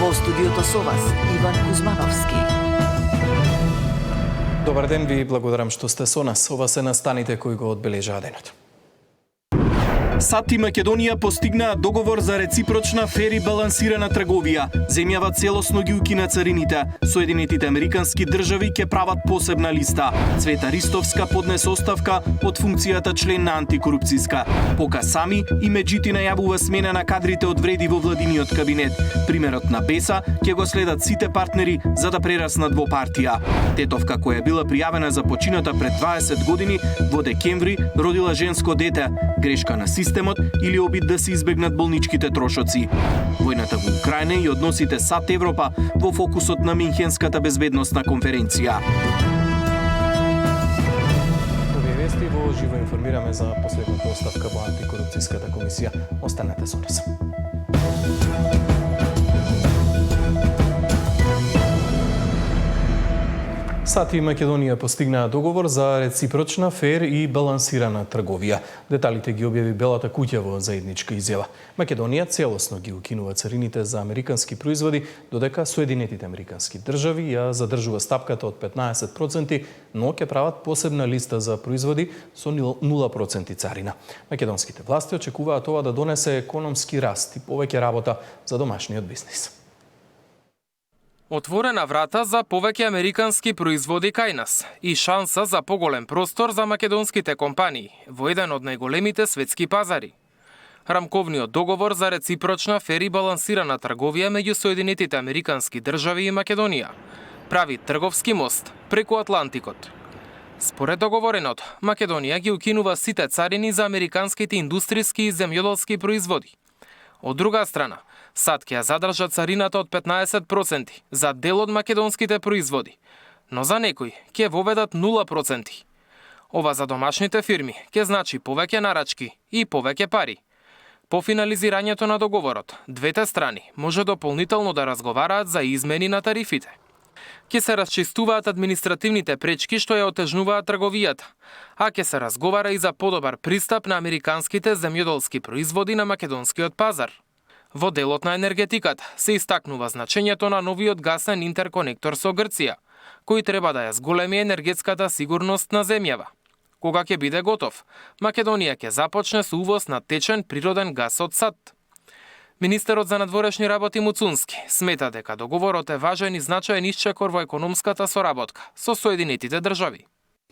Во студиото со вас Иван Кузмановски. Добар ден, ви благодарам што сте со нас. Ова се настаните кои го одбележаа денот. САД и Македонија постигнаа договор за реципрочна, фер и балансирана трговија. Земјава целосно ги укина царините. Соединетите американски држави ќе прават посебна листа. Цвета Ристовска поднесе оставка од функцијата член на антикорупцијска. Пока сами и Меджити најавува смена на кадрите од вреди во владиниот кабинет. Примерот на Беса ќе го следат сите партнери за да прераснат во партија. Тетовка која била пријавена за почината пред 20 години во декември родила женско дете. Грешка на системот или обид да се избегнат болничките трошоци. Војната во Украина и односите САД-Европа во фокусот на Минхенската безбедносна конференција. Овие вести во живо информираме за последната оставка во антикорупцијската комисија. Останете со нас. САД и Македонија постигнаа договор за реципрочна, фер и балансирана трговија. Деталите ги објави Белата куќа во заедничка изјава. Македонија целосно ги укинува царините за американски производи, додека Соединетите американски држави ја задржува стапката од 15%, но ќе прават посебна листа за производи со 0% царина. Македонските власти очекуваат ова да донесе економски раст и повеќе работа за домашниот бизнис. Отворена врата за повеќе американски производи кај нас и шанса за поголем простор за македонските компании во еден од најголемите светски пазари. Рамковниот договор за реципрочна, фер и балансирана трговија меѓу Соединетите американски држави и Македонија прави трговски мост преку Атлантикот. Според договоренот, Македонија ги укинува сите царини за американските индустријски и земјоделски производи. Од друга страна, САД ќе задржа царината од 15% за дел од македонските производи, но за некои ќе воведат 0%. Ова за домашните фирми ќе значи повеќе нарачки и повеќе пари. По финализирањето на договорот, двете страни може дополнително да разговараат за измени на тарифите. Ќе се расчистуваат административните пречки што ја отежнуваат трговијата, а ќе се разговара и за подобар пристап на американските земјоделски производи на македонскиот пазар. Во делот на енергетиката се истакнува значењето на новиот гасен интерконектор со Грција, кој треба да ја зголеми енергетската сигурност на земјава. Кога ќе биде готов, Македонија ќе започне со увоз на течен природен гас од САД. Министерот за надворешни работи Муцунски смета дека договорот е важен и значаен исчекор во економската соработка со Соединетите држави.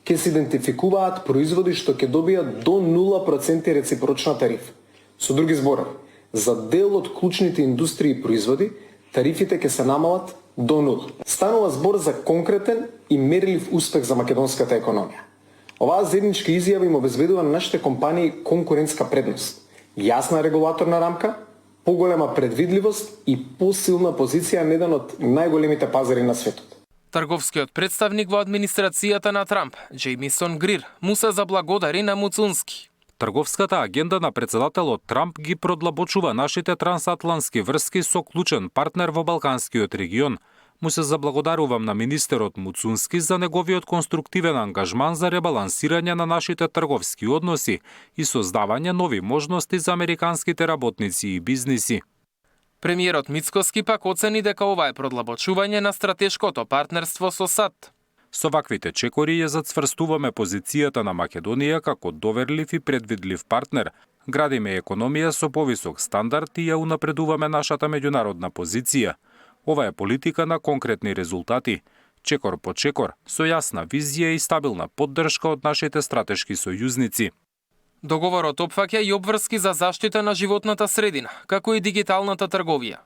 Ќе се идентификуваат производи што ќе добијат до 0% реципрочна тарифа. Со други зборови, за дел од клучните индустрии и производи, тарифите ќе се намалат до 0. Станува збор за конкретен и мерлив успех за македонската економија. Оваа заедничка изјава им обезбедува на нашите компании конкурентска предност, јасна регулаторна рамка, поголема предвидливост и посилна позиција на еден од најголемите пазари на светот. Трговскиот представник во администрацијата на Трамп, Джеймисон Грир, му се заблагодари на Муцунски. Трговската агенда на председателот Трамп ги продлабочува нашите трансатлантски врски со клучен партнер во Балканскиот регион. Му се заблагодарувам на министерот Муцунски за неговиот конструктивен ангажман за ребалансирање на нашите трговски односи и создавање нови можности за американските работници и бизниси. Премиерот Мицкоски пак оцени дека ова е продлабочување на стратешкото партнерство со САД. Со ваквите чекори ја зацврстуваме позицијата на Македонија како доверлив и предвидлив партнер, градиме економија со повисок стандард и ја унапредуваме нашата меѓународна позиција. Ова е политика на конкретни резултати, чекор по чекор, со јасна визија и стабилна поддршка од нашите стратешки сојузници. Договорот опфаќа и обврски за заштита на животната средина, како и дигиталната трговија.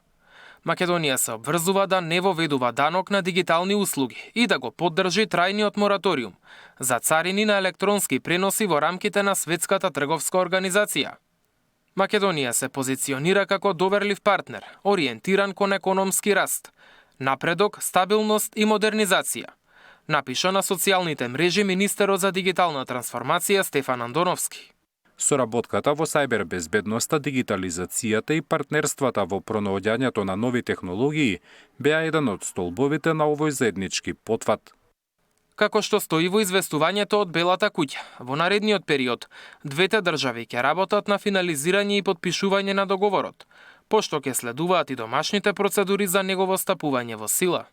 Македонија се обврзува да не воведува данок на дигитални услуги и да го поддржи трајниот мораториум за царини на електронски преноси во рамките на Светската трговска организација. Македонија се позиционира како доверлив партнер, ориентиран кон економски раст, напредок, стабилност и модернизација, напиша на социјалните мрежи министерот за дигитална трансформација Стефан Андоновски. Соработката во сајбербезбедноста, дигитализацијата и партнерствата во пронаоѓањето на нови технологии беа еден од столбовите на овој заеднички потват. Како што стои во известувањето од Белата куќа, во наредниот период двете држави ќе работат на финализирање и потпишување на договорот, пошто ќе следуваат и домашните процедури за негово стапување во сила.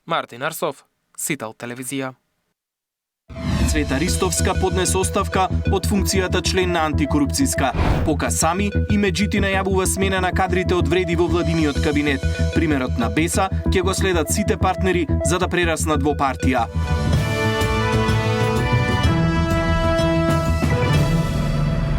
Мартин Арсов, Сител телевизија. Цвета Ристовска поднесе оставка од функцијата член на антикорупцијска. Пока сами и Меджити најавува смена на кадрите од вреди во владиниот кабинет. Примерот на Беса ќе го следат сите партнери за да прераснат во партија.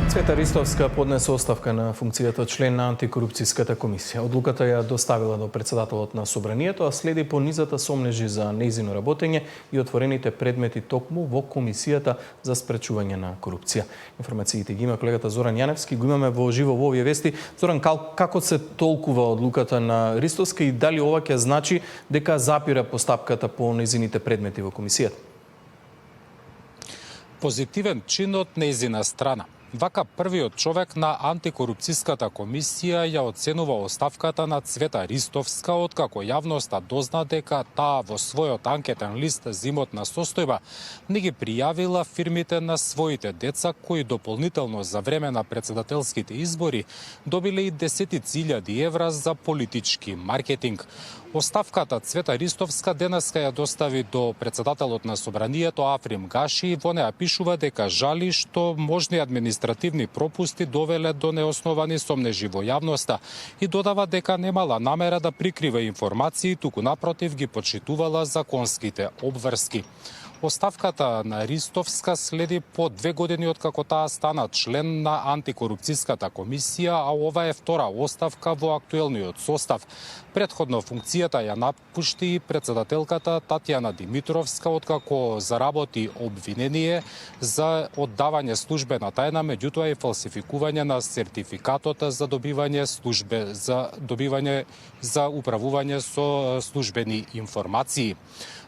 Цвета Ристовска поднесе оставка на функцијата член на антикорупцијската комисија. Одлуката ја доставила до председателот на собранието, а следи по низата сомнежи за нејзино работење и отворените предмети токму во комисијата за спречување на корупција. Информациите ги има колегата Зоран Јаневски, го имаме во живо во овие вести. Зоран, како се толкува одлуката на Ристовска и дали ова ќе значи дека запира постапката по нејзините предмети во комисијата? Позитивен чин од нејзина страна. Вака првиот човек на антикорупцијската комисија ја оценува оставката на Цвета Ристовска, откако јавноста дозна дека таа во својот анкетен лист зимот на состојба не ги пријавила фирмите на своите деца кои дополнително за време на председателските избори добиле и 10.000 евра за политички маркетинг. Оставката Цвета Ристовска денеска ја достави до председателот на собранието Африм Гаши и во неа пишува дека жали што можни административни пропусти довеле до неосновани сомнежи во јавноста и додава дека немала намера да прикрива информации, туку напротив ги почитувала законските обврски. Оставката на Ристовска следи по 2 години откако таа стана член на антикорупцијската комисија, а ова е втора оставка во актуелниот состав. Предходно функцијата ја напушти и председателката Татјана Димитровска откако заработи обвинение за оддавање службена тајна, меѓутоа и фалсификување на сертификатот за добивање за управување со службени информации.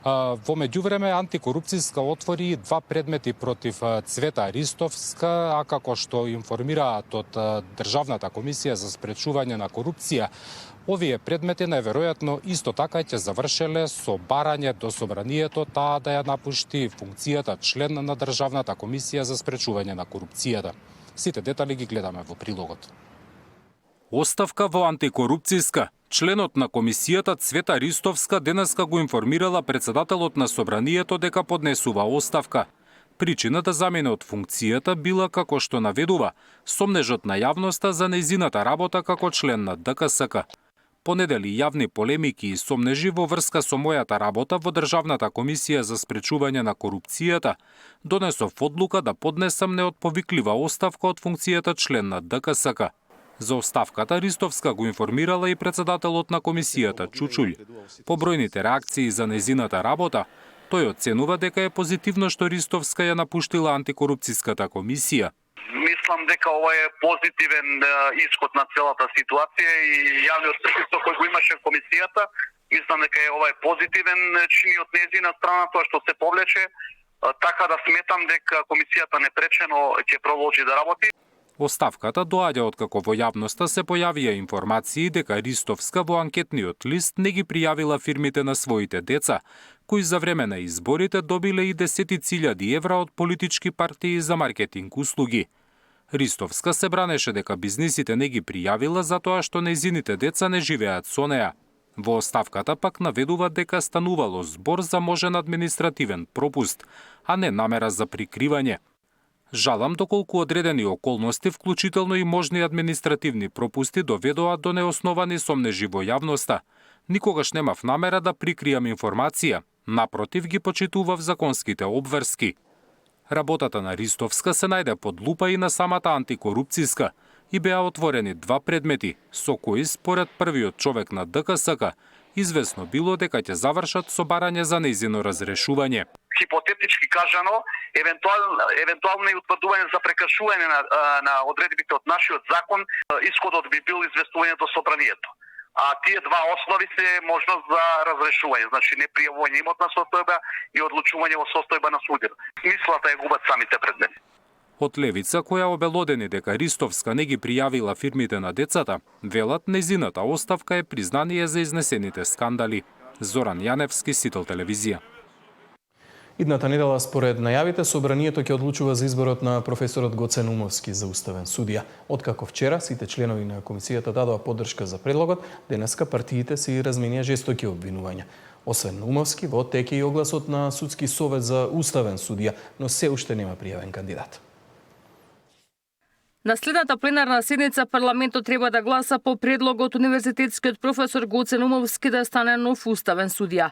Во меѓувреме антикорупцијска отвори 2 предмети против Цвета Ристовска, а како што информираат од Државната комисија за спречување на корупција, овие предмети најверојатно исто така ќе завршеле со барање до собранието таа да ја напушти функцијата член на Државната комисија за спречување на корупцијата. Сите детали ги гледаме во прилогот. Оставка во антикорупцијска. Членот на комисијата Цвета Ристовска денеска го информирала председателот на собранието дека поднесува оставка. Причината замена од функцијата била, како што наведува, сомнежот на јавноста за нејзината работа како член на ДКСК. Понедели јавни полемики и сомнежи во врска со мојата работа во Државната комисија за спречување на корупцијата, донесов одлука да поднесам неотповиклива оставка од функцијата член на ДКСК. За оставката Ристовска го информирала и председателот на комисијата Чучулј. По бројните реакции за нејзината работа, тој оценува дека е позитивно што Ристовска ја напуштила антикорупцијската комисија. Мислам дека ова е позитивен исход на целата ситуација и јавниот притисок кој го имаше комисијата. Мислам дека ова е позитивен чин од нејзина страна, тоа што се повлече, така да сметам дека комисијата непречено ќе продолжи да работи. Оставката доаѓа откако во јавноста се појавија информации дека Ристовска во анкетниот лист не ги пријавила фирмите на своите деца, кои за време на изборите добиле и 10.000 евра од политички партии за маркетинг услуги. Ристовска се бранеше дека бизнисите не ги пријавила затоа што нејзините деца не живеат со неа. Во оставката пак наведува дека станувало збор за можен административен пропуст, а не намера за прикривање. Жалам доколку одредени околности, вклучително и можни административни пропусти, доведоа до неосновани сомнежи во јавноста. Никогаш немав намера да прикријам информација, напротив ги почитував законските обврски. Работата на Ристовска се најде под лупа и на самата антикорупцијска и беа отворени 2 предмети, со кои според првиот човек на ДКСК известно било дека ќе завршат со барање за нејзино разрешување. Хипотетички кажано, евентуално и утврдување за прекршување на одредбите од нашиот закон, исходот би бил известување до собранието. А тие 2 основи се можност за разрешување, значи непријавување имотна состојба и одлучување во состојба на судир. Смислата ја губат самите предмети. Од Левица, која обелодени дека Ристовска не ги пријавила фирмите на децата, велат нејзината оставка е признание за изнесените скандали. Зоран Јаневски, Сител телевизија. Идната недела, според најавите, собранието ќе одлучува за изборот на професорот Гоце Наумовски за уставен судија. Откако вчера сите членови на комисијата дадоа поддршка за предлогот, денеска партиите си разменија жестоки обвинувања. Освен Наумовски, во тек е и огласот на Судски совет за уставен судија, но се уште нема пријавен кандидат. На следната пленарна седница парламентот треба да гласа по предлогот универзитетскиот професор Гоце Наумовски да стане нов уставен судија.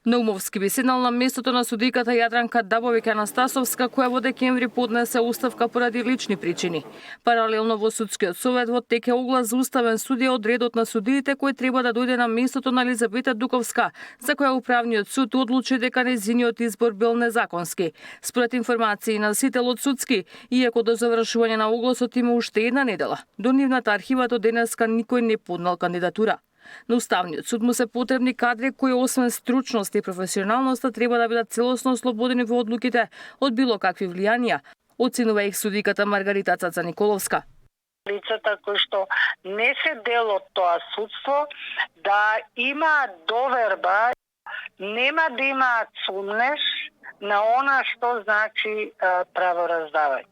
Наумовски би седнал на местото на судиката Јадранка Дабовиќ-Анастасовска, која во декември поднесе оставка поради лични причини. Паралелно во Судскиот совет во тек е оглас за уставен судија од редот на судиите кој треба да дојде на местото на Елизабета Дуковска, за која управниот суд одлучи дека нејзиниот избор бил незаконски. Според информации на носителот судски, иако до завршување на огласот има уште една недела, до нивната архива до денеска никој не поднал кандидатура. На Уставниот суд му се потребни кадри кои освен стручност и професионалноста треба да бидат целосно ослободени во одлуките од било какви влијанија, оценува их судиката Маргарита Цаца Николовска. Лицата кои што не се дел од тоа судство да има доверба, нема да имаат сумнеш на она што значи правораздавање.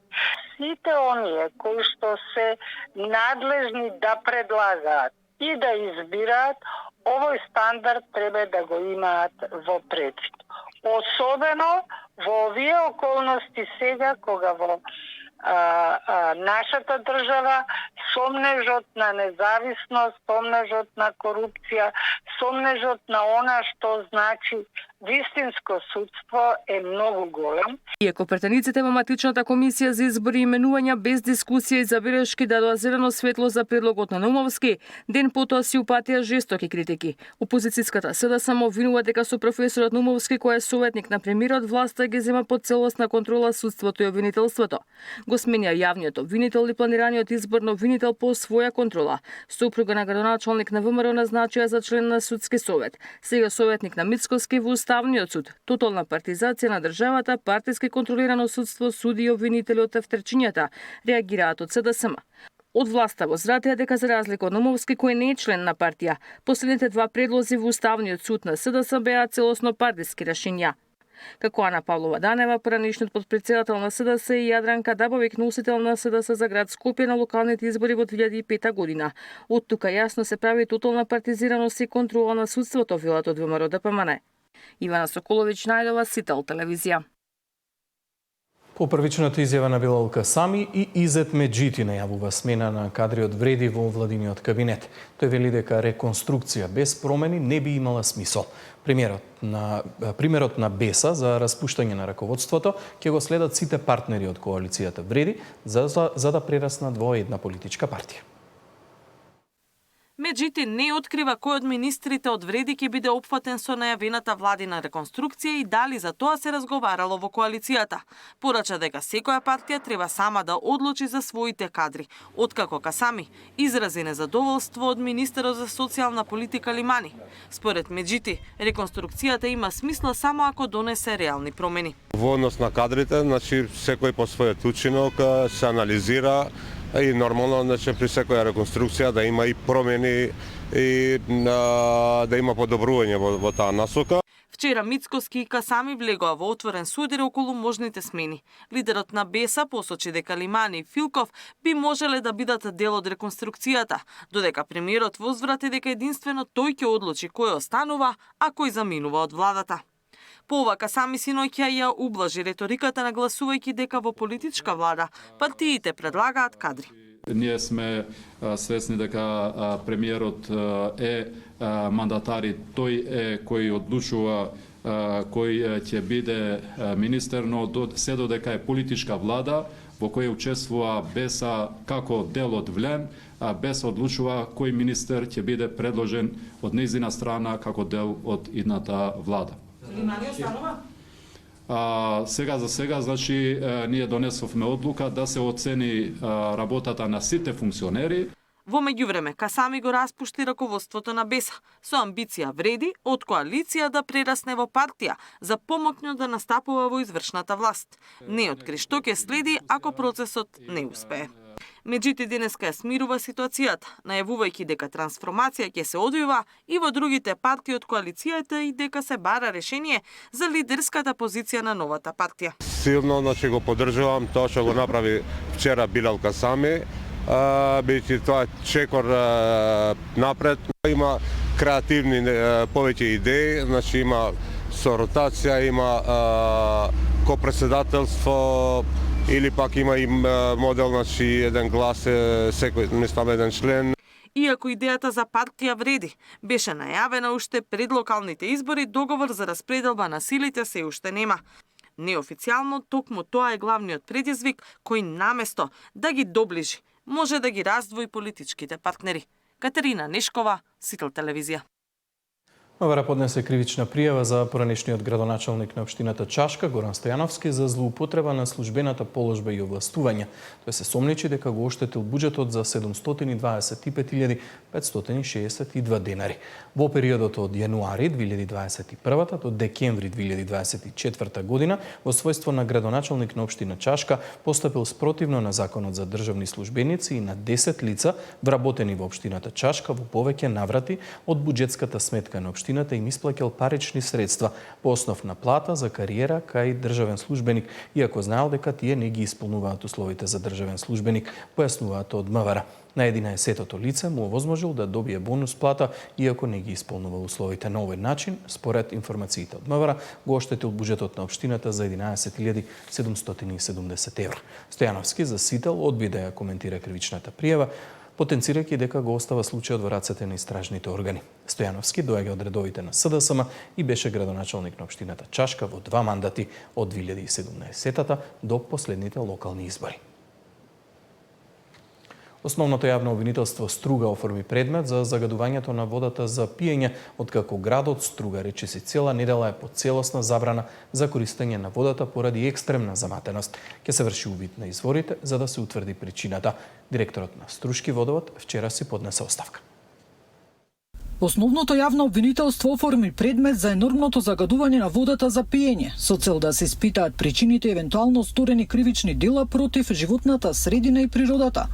Сите оние кои што се надлежни да предлагаат и да избираат, овој стандард треба да го имаат во предвид. Особено во овие околности сега, кога во нашата држава сомнежот на независност, сомнежот на корупција, сомнежот на она што значи вистинско судство е многу голем. Иако претениците во матичната комисија за избори и именувања без дискусија и забелешки дадоа зелено светло за предлогот на Наумовски, ден потоа си упатија жестоки критики. Опозицијската СДСМ обвинува дека со професорот Наумовски, кој е советник на премиерот, власта ги зема под целосна контрола судството и обвинителството. Го сменја јавниот обвинител и планираниот избор на обвинител по своја контрола. Сопруга на градоначалник на ВМРО назначија за член на Судски совет. Сега советник на Мицкоски во Уставниот суд. Тотална партизација на државата, партиски контролирано судство, суди и обвинители од тефтерчињата, реагираат од СДСМ. Од власта го зратеа дека за разлика од Наумовски, кој не е член на партија, последните два предлози во Уставниот суд на СДСМ беа целосно партиски решенја. Како Ана Павлова Данева, поранишниот подпредседател на СДС, и Јадранка Дабовиќ, носител на СДС за град Скопје на локалните избори во 2005 година. Од тука јасно се прави тотална партизираност и контрола на судството, велат од ВМРО ДПМН. Ивана Соколовиќ најдова, Сител телевизија. По првичната изјава на Билал Касами и Изет Меджити најавува смена на кадри од вреди во владиниот кабинет. Тој вели дека реконструкција без промени не би имала смисол. Примерот на Беса за распуштање на раководството ќе го следат сите партнери од коалицијата вреди за да прераснат во една политичка партија. Меджити не открива кој од министрите од вреди ќе биде опфатен со најавената владина реконструкција и дали за тоа се разговарало во коалицијата. Порача дека секоја партија треба сама да одлучи за своите кадри, откако Касами изрази незадоволство од министерот за социјална политика Лимани. Според Меджити, реконструкцијата има смисла само ако донесе реални промени. Во однос на кадрите, значи секој по својот учинок се анализира и нормално, значи, при секоја реконструкција да има и промени и да има подобрување во таа насока. Вчера Мицкоски и Касами влегоа во отворен судир околу можните смени. Лидерот на Беса посочи дека Лимани и Филков би можеле да бидат дел од реконструкцијата, додека премиерот возврати дека единствено тој ќе одлучи кој останува, а кој заминува од владата. По ова Касами синоќа ја ублажи реториката, нагласувајќи дека во политичка влада партиите предлагаат кадри. Ние сме свесни дека премиерот е мандатари, тој е кој одлучува кој ќе биде министер, но се додека е политичка влада во која учествува Беса како дел од ВЛЕМ, Беса одлучува кој министер ќе биде предложен од нејзина страна како дел од идната влада. Лимани останува? Сега, значи, ние донесовме одлука да се оцени работата на сите функционери. Во меѓувреме, Касами го распушти раководството на Беса, со амбиција вреди од коалиција да прерасне во партија за помокно да настапува во извршната власт. Не откри што ќе следи ако процесот не успее. Меѓутоа денеска ја смирува ситуацијата, најавувајќи дека трансформација ќе се одвива и во другите партии од коалицијата и дека се бара решение за лидерската позиција на новата партија. Силно го поддржувам тоа што го направи вчера Билал Касами, бидејќи тоа чекор напред, има креативни повеќе идеи, има со ротација, има копредседателство или пак има и модел, еден глас, секој, мислам, еден член. Иако идејата за партија вреди, беше најавена уште пред локалните избори, договор за распределба на силите се уште нема. Неофицијално, токму тоа е главниот предизвик кој наместо да ги доближи, може да ги раздвои политичките партнери. Катерина Нешкова, Сител телевизија. МВР поднесе кривична пријава за поранешниот градоначалник на општината Чашка, Горан Стојановски, за злоупотреба на службената положба и овластување. Тој се сомничи дека го оштетил буџетот за 725.562 денари. Во периодот од јануари 2021 до декември 2024 година, во својство на градоначалник на општина Чашка, постапил спротивно на законот за државни службеници и на 10 лица вработени во општината Чашка во повеќе наврати од буџетската сметка на општината им исплаќал парични средства по основ на плата за кариера кај државен службеник, иако знаел дека тие не ги исполнуваат условите за државен службеник, појаснуваат од МВР. На 11-тото лице му овозможил да добие бонус плата, иако не ги исполнува условите. На овој начин, според информациите од МВР, го оштетил буџетот на општината за 11.770 евра. Стојановски за Сител одби да ја коментира кривичната пријава, потенцирајќи дека го остава случајот во рацете на истражните органи. Стојановски доаѓа од редовите на СДСМ и беше градоначалник на општината Чашка во 2 мандати од 2017 до последните локални избори. Основното јавно обвинителство Струга оформи предмет за загадувањето на водата за пиење, откако градот Струга речиси цела недела е под целосна забрана за користење на водата поради екстремна заматеност. Ќе се врши увид на изворите за да се утврди причината. Директорот на Струшки водовод вчера си поднесе оставка. Основното јавно обвинителство оформи предмет за енормното загадување на водата за пиење, со цел да се испитаат причините и евентуално сторени кривични дела против животната средина и природата.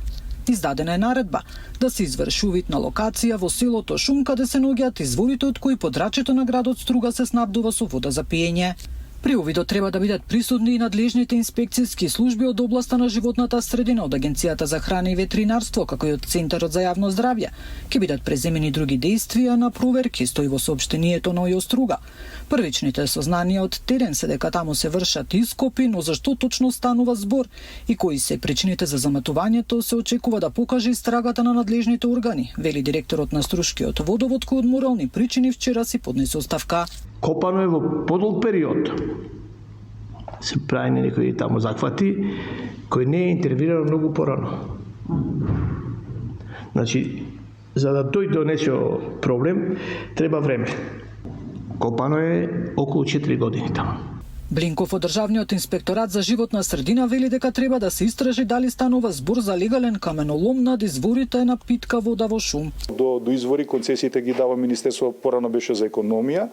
Издадена е наредба да се изврши увид на локација во селото Шум, каде се наоѓаат изворите од кои подрачето на градот Струга се снабдува со вода за пиење. При увидот треба да бидат присутни и надлежните инспекцијски служби од областа на животната средина, од Агенцијата за храна и ветеринарство, како и од Центарот за јавно здравје. Ќе бидат преземени други действија на проверки, стои во соопштението на ОЈО Струга. Првичните сознанија од терен се дека таму се вршат ископи, но зашто точно станува збор и кои се причините за заматувањето се очекува да покаже истрагата на надлежните органи, вели директорот на Струшкиот водовод, кој од морални причини вчера си поднесе оставка. Копано е во подолг период. Се правени некои таму захвати, кој не е интервенирано многу порано. Значи, за да тој донесе проблем, треба време. Копано е околу 4 години таму. Блинков од Државниот инспекторат за животна средина вели дека треба да се истражи дали станува збор за легален каменолом над изворите на питка вода во Шум. До извори концесиите ги дава Министерство, порано беше за економија,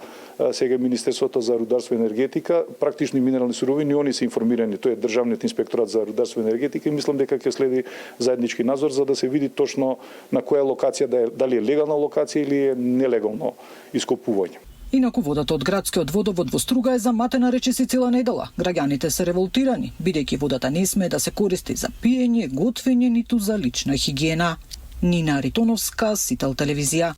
сега Министерството за рударство и енергетика, практични минерални суровини, они се информирани, тој е Државниот инспекторат за рударство и енергетика и мислам дека ќе следи заеднички надзор за да се види точно на која локација дали е легална локација или е нелегално ископување. Инаку водата од градскиот водовод во Струга е заматена речиси цела недела. Граѓаните се револтирани, бидејќи водата не смее да се користи за пиење, готвење, ниту за лична хигиена. Нина Ритоновска, Сител телевизија.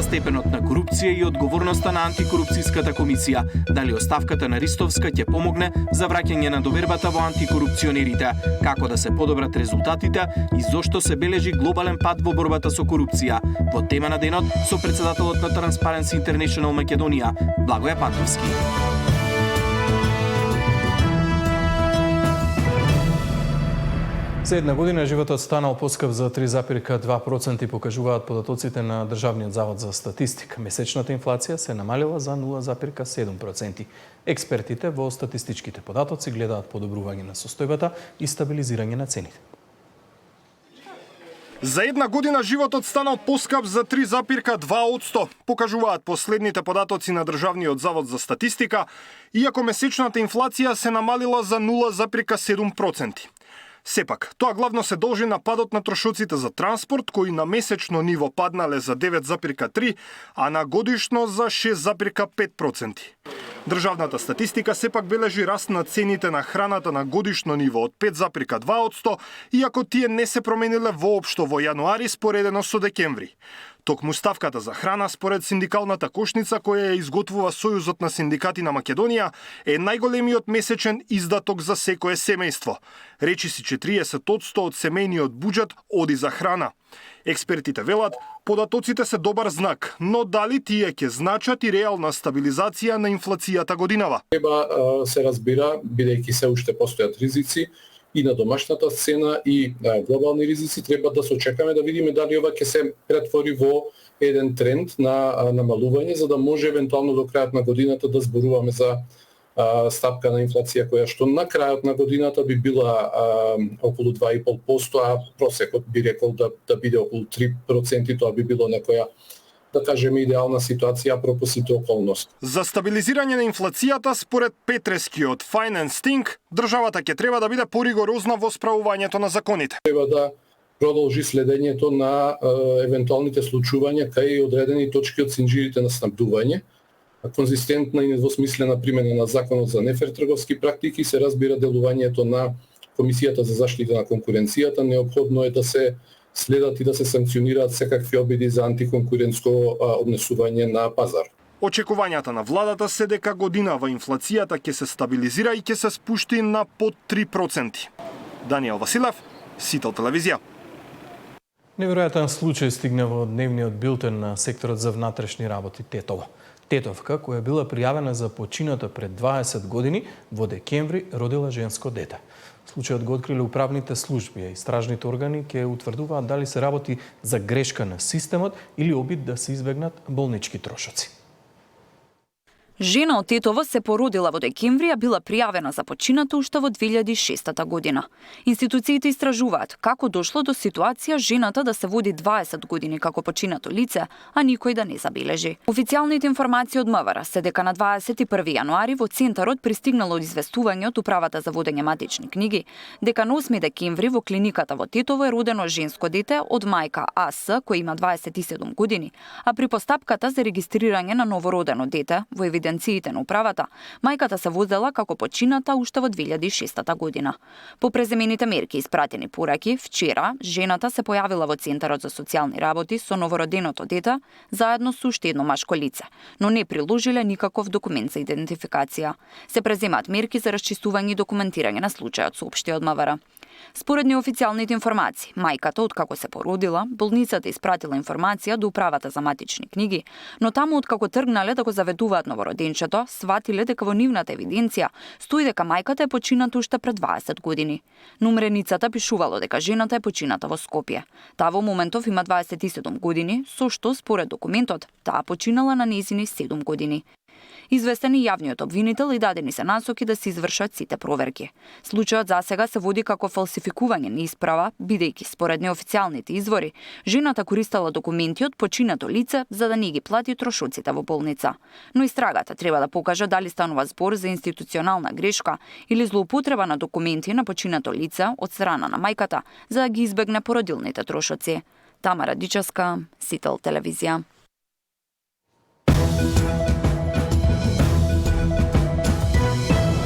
Степенот на корупција и одговорноста на антикорупцијската комисија. Дали оставката на Ристовска ќе помогне за враќање на довербата во антикорупционерите, како да се подобрат резултатите и зошто се бележи глобален пат во борбата со корупција. Во тема на денот со претседателот на Transparency International Македонија, Благоје Пантовски. За една година животот станал поскап за 3,2%, покажуваат податоците на Државниот завод за статистика. Месечната инфлација се намалила за 0,7%. Експертите во статистичките податоци гледаат подобрување на состојбата и стабилизирање на цените. За една година животот станал поскап за 3,2%, покажуваат последните податоци на Државниот завод за статистика, иако месечната инфлација се намалила за 0,7%. Сепак, тоа главно се должи на падот на трошоците за транспорт, кои на месечно ниво паднале за 9,3%, а на годишно за 6,5%. Државната статистика сепак бележи раст на цените на храната на годишно ниво од 5,2%, иако тие не се промениле воопшто во јануари споредено со декември. Токму ставката за храна, според синдикалната кошница која ја изготвува Сојузот на синдикати на Македонија, е најголемиот месечен издаток за секое семејство. Речиси 40% од семејниот буџет оди за храна. Експертите велат, податоците се добар знак, но дали тие ќе значат и реална стабилизација на инфлацијата годинава? Треба се разбира, бидејќи се уште постојат ризици и на домашната сцена и глобални ризици, треба да се очекаме да видиме дали ова ќе се претвори во еден тренд на намалување, за да може евентуално до крајот на годината да зборуваме за стапка на инфлација која што на крајот на годината би била околу 2,5%, а просекот би рекол да биде околу 3%, тоа би било некоја, да кажеме, идеална ситуација апропо сите околности. За стабилизирање на инфлацијата, според Петрески од Finance Think, државата ќе треба да биде поригорозна во справувањето на законите. Треба да продолжи следењето на евентуалните случувања кај одредени точки од синџирите на снабдување, конзистентна и недвосмислена примена на законот за нефер трговски практики, се разбира делувањето на Комисијата за заштита на конкуренцијата. Неопходно е да се следат и да се санкционираат секакви обиди за антиконкурентско однесување на пазар. Очекувањата на владата се дека годинава инфлацијата ќе се стабилизира и ќе се спушти на под 3%. Даниел Василев, Сител телевизија. Неверојатен случај стигна во дневниот билтен на секторот за внатрешни работи Тетово. Тетовка, која била пријавена за почината пред 20 години, во декември родила женско дете. Случајот го откриле управните служби, а истражните органи ќе утврдуваат дали се работи за грешка на системот или обид да се избегнат болнички трошоци. Жена од Тетово се породила во декември, а била пријавена за почината уште во 2006 година. Институциите истражуваат како дошло до ситуација жената да се води 20 години како починато лице, а никој да не забележи. Официјалните информации од МВР се дека на 21 јануари во центарот пристигнало известување од Управата за водење матични книги дека на 8 декември во клиниката во Тетово е родено женско дете од мајка АС која има 27 години, а при постапката за регистрирање на новородено дете во евиденциите на управата, мајката се возела како почината уште во 2006 година. По преземените мерки испратени пораки, вчера жената се појавила во Центарот за социјални работи со новороденото дете заедно со уште едно машко лице, но не приложиле никаков документ за идентификација. Се преземаат мерки за расчистување и документирање на случајот, соопшти од МВР. Според неофицијалните информации, мајката откако се породила, болницата испратила информација до Управата за матични книги, но таму откако тргнале да го заведуваат новороденчето, сватиле дека во нивната евиденција стои дека мајката е почината уште пред 20 години. На умреницата пишувало дека жената е почината во Скопје. Таа во моментов има 27 години, со што според документот таа починала на нејзини 7 години. Известен и јавниот обвинител и дадени се насоки да се извршат сите проверки. Случајот засега се води како фалсификување на исправа, бидејќи според неофицијалните извори, жената користела документи од починато лице за да не ги плати трошоците во болница. Но истрагата треба да покаже дали станува збор за институционална грешка или злоупотреба на документи на починато лице од страна на мајката за да ги избегне породилните трошоци. Тамара Дичевска, Сител телевизија.